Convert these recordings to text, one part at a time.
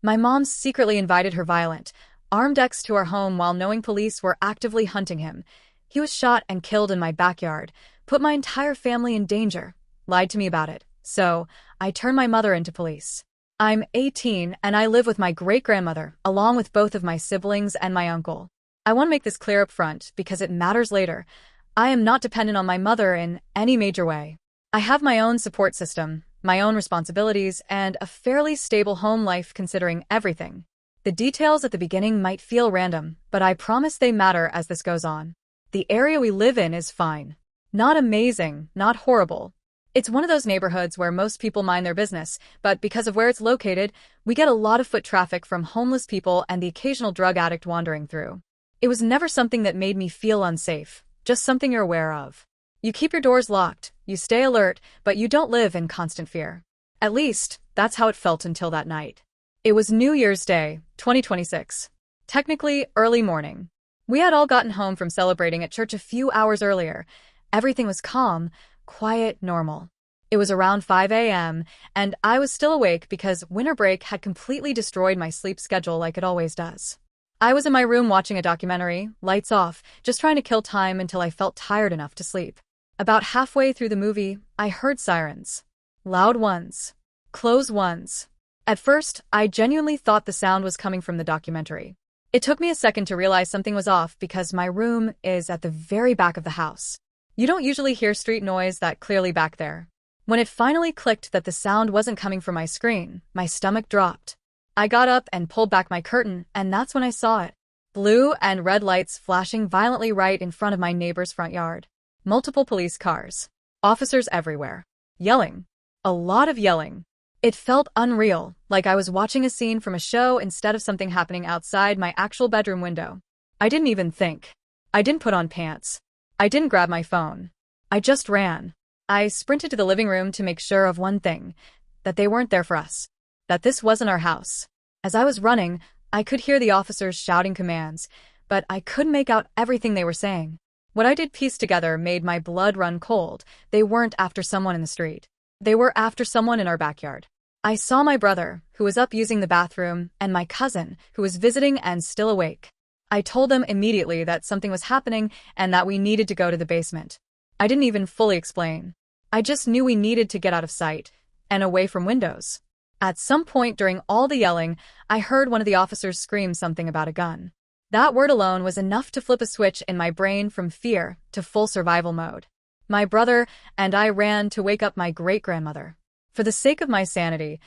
My mom secretly invited her violent, armed ex to our home while knowing police were actively hunting him. He was shot and killed in my backyard, put my entire family in danger, lied to me about it. So, I turned my mother into police. I'm 18 and I live with my great-grandmother, along with both of my siblings and my uncle. I want to make this clear up front because it matters later. I am not dependent on my mother in any major way. I have my own support system, my own responsibilities, and a fairly stable home life considering everything. The details at the beginning might feel random, but I promise they matter as this goes on. The area we live in is fine. Not amazing, not horrible. It's one of those neighborhoods where most people mind their business, but because of where it's located, we get a lot of foot traffic from homeless people and the occasional drug addict wandering through. It was never something that made me feel unsafe, just something you're aware of. You keep your doors locked, you stay alert, but you don't live in constant fear. At least, that's how it felt until that night. It was New Year's Day, 2026. Technically, early morning. We had all gotten home from celebrating at church a few hours earlier. Everything was calm, quiet, normal. It was around 5 a.m., and I was still awake because winter break had completely destroyed my sleep schedule like it always does. I was in my room watching a documentary, lights off, just trying to kill time until I felt tired enough to sleep. About halfway through the movie, I heard sirens. Loud ones. Close ones. At first, I genuinely thought the sound was coming from the documentary. It took me a second to realize something was off because my room is at the very back of the house. You don't usually hear street noise that clearly back there. When it finally clicked that the sound wasn't coming from my screen, my stomach dropped. I got up and pulled back my curtain, and that's when I saw it. Blue and red lights flashing violently right in front of my neighbor's front yard. Multiple police cars. Officers everywhere. Yelling. A lot of yelling. It felt unreal, like I was watching a scene from a show instead of something happening outside my actual bedroom window. I didn't even think. I didn't put on pants. I didn't grab my phone. I just ran. I sprinted to the living room to make sure of one thing, that they weren't there for us. That this wasn't our house. As I was running, I could hear the officers shouting commands, but I couldn't make out everything they were saying. What I did piece together made my blood run cold. They weren't after someone in the street. They were after someone in our backyard. I saw my brother, who was up using the bathroom, and my cousin, who was visiting and still awake. I told them immediately that something was happening and that we needed to go to the basement. I didn't even fully explain. I just knew we needed to get out of sight and away from windows. At some point during all the yelling, I heard one of the officers scream something about a gun. That word alone was enough to flip a switch in my brain from fear to full survival mode. My brother and I ran to wake up my great-grandmother. For the sake of my sanity,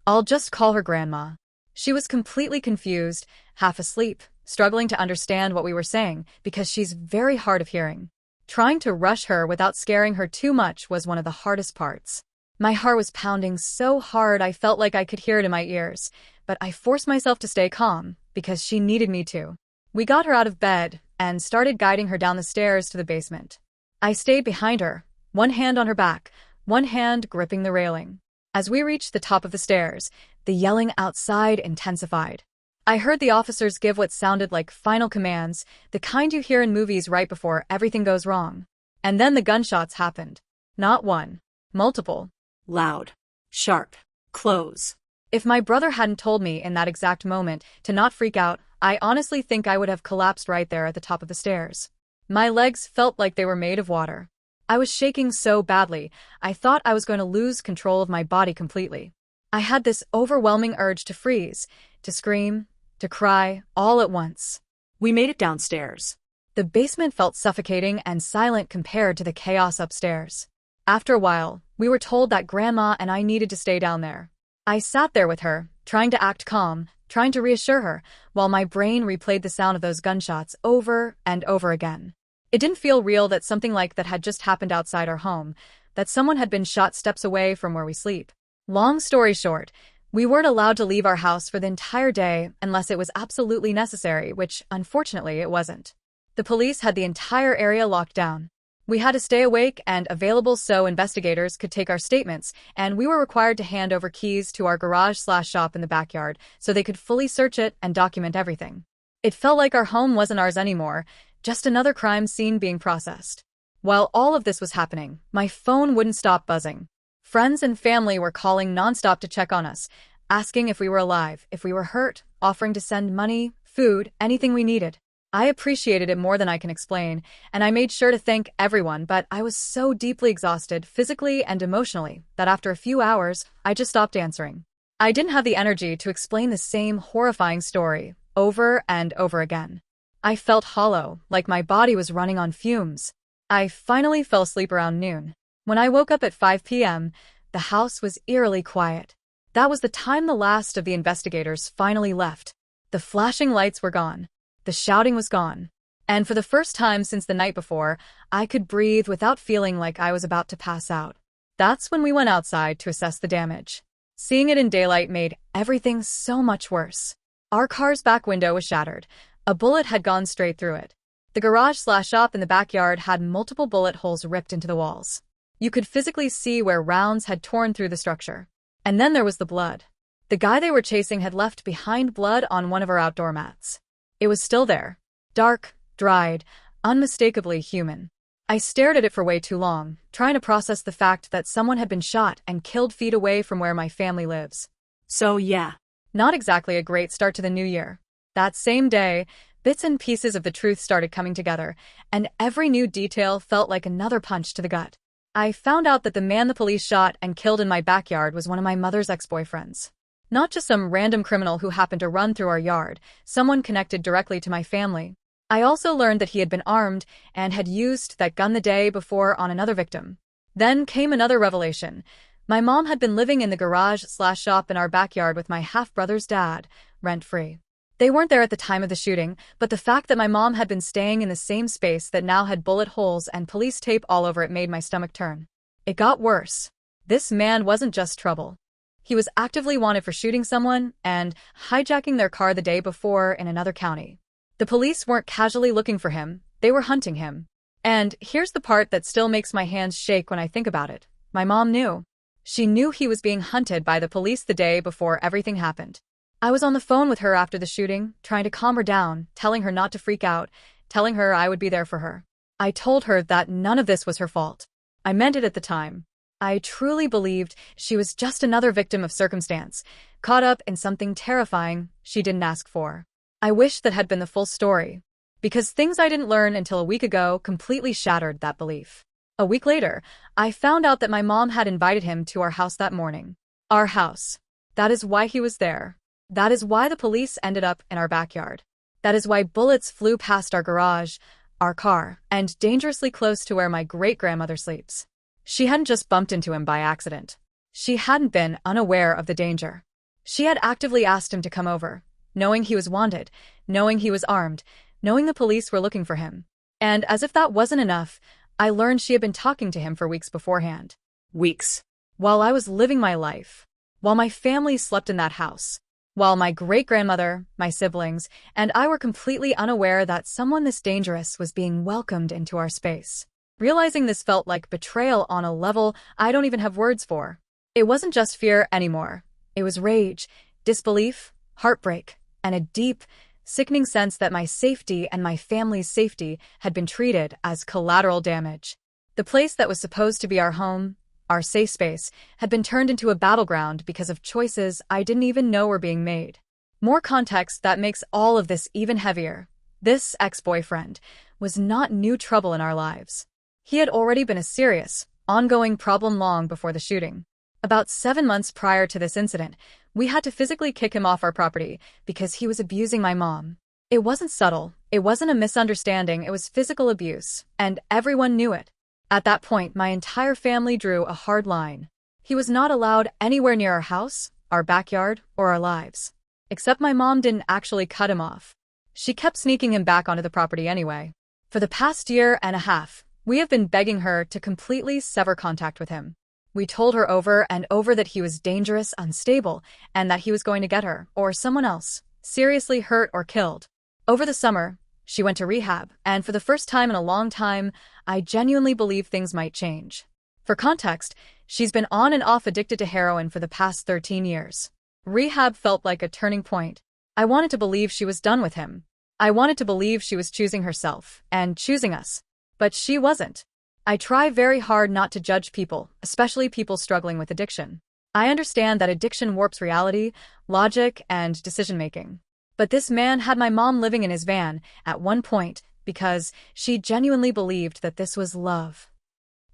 I'll just call her Grandma. She was completely confused, half asleep, struggling to understand what we were saying because she's very hard of hearing. Trying to rush her without scaring her too much was one of the hardest parts. My heart was pounding so hard I felt like I could hear it in my ears, but I forced myself to stay calm because she needed me to. We got her out of bed and started guiding her down the stairs to the basement. I stayed behind her, one hand on her back, one hand gripping the railing. As we reached the top of the stairs, the yelling outside intensified. I heard the officers give what sounded like final commands, the kind you hear in movies right before everything goes wrong. And then the gunshots happened. Not one. Multiple. Loud. Sharp. Close. If my brother hadn't told me in that exact moment to not freak out, I honestly think I would have collapsed right there at the top of the stairs. My legs felt like they were made of water. I was shaking so badly, I thought I was going to lose control of my body completely. I had this overwhelming urge to freeze, to scream, to cry, all at once. We made it downstairs. The basement felt suffocating and silent compared to the chaos upstairs. After a while, we were told that Grandma and I needed to stay down there. I sat there with her, trying to act calm, trying to reassure her, while my brain replayed the sound of those gunshots over and over again. It didn't feel real that something like that had just happened outside our home, that someone had been shot steps away from where we sleep. Long story short, we weren't allowed to leave our house for the entire day unless it was absolutely necessary, which, unfortunately, it wasn't. The police had the entire area locked down. We had to stay awake and available so investigators could take our statements, and we were required to hand over keys to our garage/shop in the backyard so they could fully search it and document everything. It felt like our home wasn't ours anymore, just another crime scene being processed. While all of this was happening, my phone wouldn't stop buzzing. Friends and family were calling nonstop to check on us, asking if we were alive, if we were hurt, offering to send money, food, anything we needed. I appreciated it more than I can explain, and I made sure to thank everyone, but I was so deeply exhausted, physically and emotionally, that after a few hours, I just stopped answering. I didn't have the energy to explain the same horrifying story over and over again. I felt hollow, like my body was running on fumes. I finally fell asleep around noon. When I woke up at 5 p.m., the house was eerily quiet. That was the time the last of the investigators finally left. The flashing lights were gone. The shouting was gone. And for the first time since the night before, I could breathe without feeling like I was about to pass out. That's when we went outside to assess the damage. Seeing it in daylight made everything so much worse. Our car's back window was shattered. A bullet had gone straight through it. The garage/shop in the backyard had multiple bullet holes ripped into the walls. You could physically see where rounds had torn through the structure. And then there was the blood. The guy they were chasing had left behind blood on one of our outdoor mats. It was still there. Dark, dried, unmistakably human. I stared at it for way too long, trying to process the fact that someone had been shot and killed feet away from where my family lives. So yeah, not exactly a great start to the new year. That same day, bits and pieces of the truth started coming together, and every new detail felt like another punch to the gut. I found out that the man the police shot and killed in my backyard was one of my mother's ex-boyfriends. Not just some random criminal who happened to run through our yard, someone connected directly to my family. I also learned that he had been armed and had used that gun the day before on another victim. Then came another revelation. My mom had been living in the garage/shop in our backyard with my half-brother's dad, rent-free. They weren't there at the time of the shooting, but the fact that my mom had been staying in the same space that now had bullet holes and police tape all over it made my stomach turn. It got worse. This man wasn't just trouble. He was actively wanted for shooting someone and hijacking their car the day before in another county. The police weren't casually looking for him, they were hunting him. And here's the part that still makes my hands shake when I think about it. My mom knew. She knew he was being hunted by the police the day before everything happened. I was on the phone with her after the shooting, trying to calm her down, telling her not to freak out, telling her I would be there for her. I told her that none of this was her fault. I meant it at the time. I truly believed she was just another victim of circumstance, caught up in something terrifying she didn't ask for. I wish that had been the full story, because things I didn't learn until a week ago completely shattered that belief. A week later, I found out that my mom had invited him to our house that morning. Our house. That is why he was there. That is why the police ended up in our backyard. That is why bullets flew past our garage, our car, and dangerously close to where my great-grandmother sleeps. She hadn't just bumped into him by accident. She hadn't been unaware of the danger. She had actively asked him to come over, knowing he was wanted, knowing he was armed, knowing the police were looking for him. And as if that wasn't enough, I learned she had been talking to him for weeks beforehand. Weeks. While I was living my life. While my family slept in that house. While my great-grandmother, my siblings, and I were completely unaware that someone this dangerous was being welcomed into our space. Realizing this felt like betrayal on a level I don't even have words for. It wasn't just fear anymore. It was rage, disbelief, heartbreak, and a deep, sickening sense that my safety and my family's safety had been treated as collateral damage. The place that was supposed to be our home, our safe space, had been turned into a battleground because of choices I didn't even know were being made. More context that makes all of this even heavier. This ex-boyfriend was not new trouble in our lives. He had already been a serious, ongoing problem long before the shooting. About 7 months prior to this incident, we had to physically kick him off our property because he was abusing my mom. It wasn't subtle, it wasn't a misunderstanding, it was physical abuse, and everyone knew it. At that point, my entire family drew a hard line. He was not allowed anywhere near our house, our backyard, or our lives. Except my mom didn't actually cut him off. She kept sneaking him back onto the property anyway. For the past year and a half, we have been begging her to completely sever contact with him. We told her over and over that he was dangerous, unstable, and that he was going to get her, or someone else, seriously hurt or killed. Over the summer, she went to rehab, and for the first time in a long time, I genuinely believe things might change. For context, she's been on and off addicted to heroin for the past 13 years. Rehab felt like a turning point. I wanted to believe she was done with him. I wanted to believe she was choosing herself, and choosing us. But she wasn't. I try very hard not to judge people, especially people struggling with addiction. I understand that addiction warps reality, logic, and decision-making. But this man had my mom living in his van at one point because she genuinely believed that this was love.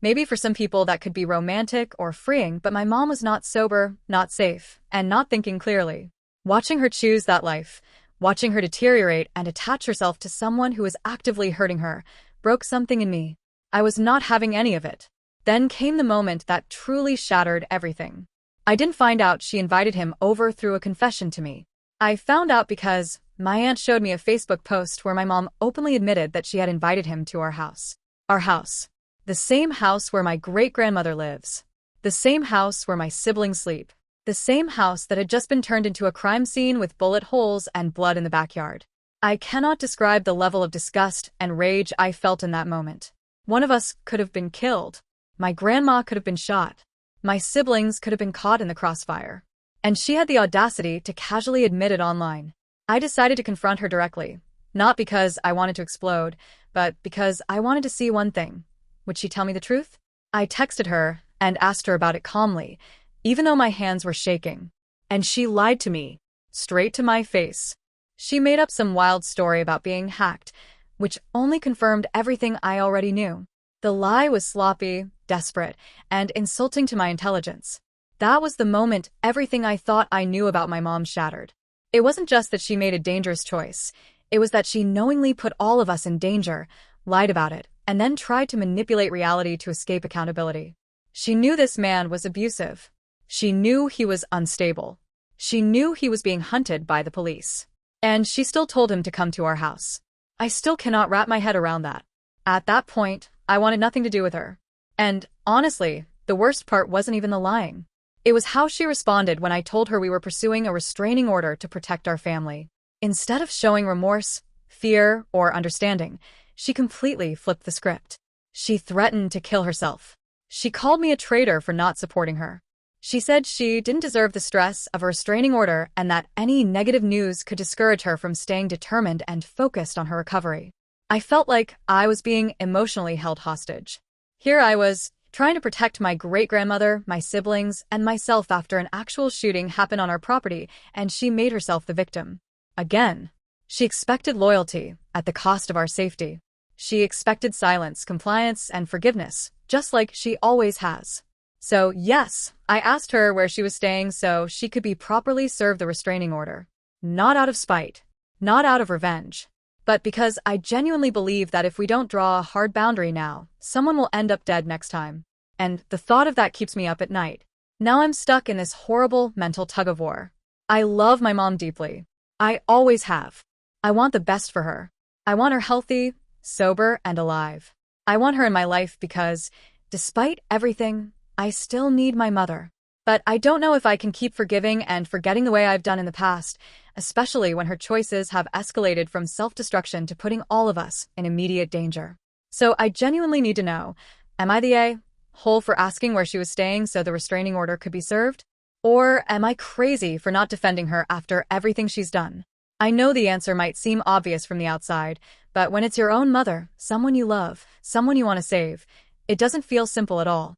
Maybe for some people that could be romantic or freeing, but my mom was not sober, not safe, and not thinking clearly. Watching her choose that life, watching her deteriorate and attach herself to someone who was actively hurting her, broke something in me. I was not having any of it. Then came the moment that truly shattered everything. I didn't find out she invited him over through a confession to me. I found out because my aunt showed me a Facebook post where my mom openly admitted that she had invited him to our house. Our house. The same house where my great-grandmother lives. The same house where my siblings sleep. The same house that had just been turned into a crime scene with bullet holes and blood in the backyard. I cannot describe the level of disgust and rage I felt in that moment. One of us could have been killed. My grandma could have been shot. My siblings could have been caught in the crossfire. And she had the audacity to casually admit it online. I decided to confront her directly, not because I wanted to explode, but because I wanted to see one thing. Would she tell me the truth? I texted her and asked her about it calmly, even though my hands were shaking. And she lied to me, straight to my face. She made up some wild story about being hacked, which only confirmed everything I already knew. The lie was sloppy, desperate, and insulting to my intelligence. That was the moment everything I thought I knew about my mom shattered. It wasn't just that she made a dangerous choice. It was that she knowingly put all of us in danger, lied about it, and then tried to manipulate reality to escape accountability. She knew this man was abusive. She knew he was unstable. She knew he was being hunted by the police. And she still told him to come to our house. I still cannot wrap my head around that. At that point, I wanted nothing to do with her. And, honestly, the worst part wasn't even the lying. It was how she responded when I told her we were pursuing a restraining order to protect our family. Instead of showing remorse, fear, or understanding, she completely flipped the script. She threatened to kill herself. She called me a traitor for not supporting her. She said she didn't deserve the stress of a restraining order and that any negative news could discourage her from staying determined and focused on her recovery. I felt like I was being emotionally held hostage. Here I was, trying to protect my great-grandmother, my siblings, and myself after an actual shooting happened on our property, and she made herself the victim. Again. She expected loyalty at the cost of our safety. She expected silence, compliance, and forgiveness, just like she always has. So, yes, I asked her where she was staying so she could be properly served the restraining order. Not out of spite. Not out of revenge. But because I genuinely believe that if we don't draw a hard boundary now, someone will end up dead next time. And the thought of that keeps me up at night. Now I'm stuck in this horrible mental tug-of-war. I love my mom deeply. I always have. I want the best for her. I want her healthy, sober, and alive. I want her in my life because, despite everything, I still need my mother. But I don't know if I can keep forgiving and forgetting the way I've done in the past, especially when her choices have escalated from self-destruction to putting all of us in immediate danger. So I genuinely need to know, am I the a-hole for asking where she was staying so the restraining order could be served? Or am I crazy for not defending her after everything she's done? I know the answer might seem obvious from the outside, but when it's your own mother, someone you love, someone you want to save, it doesn't feel simple at all.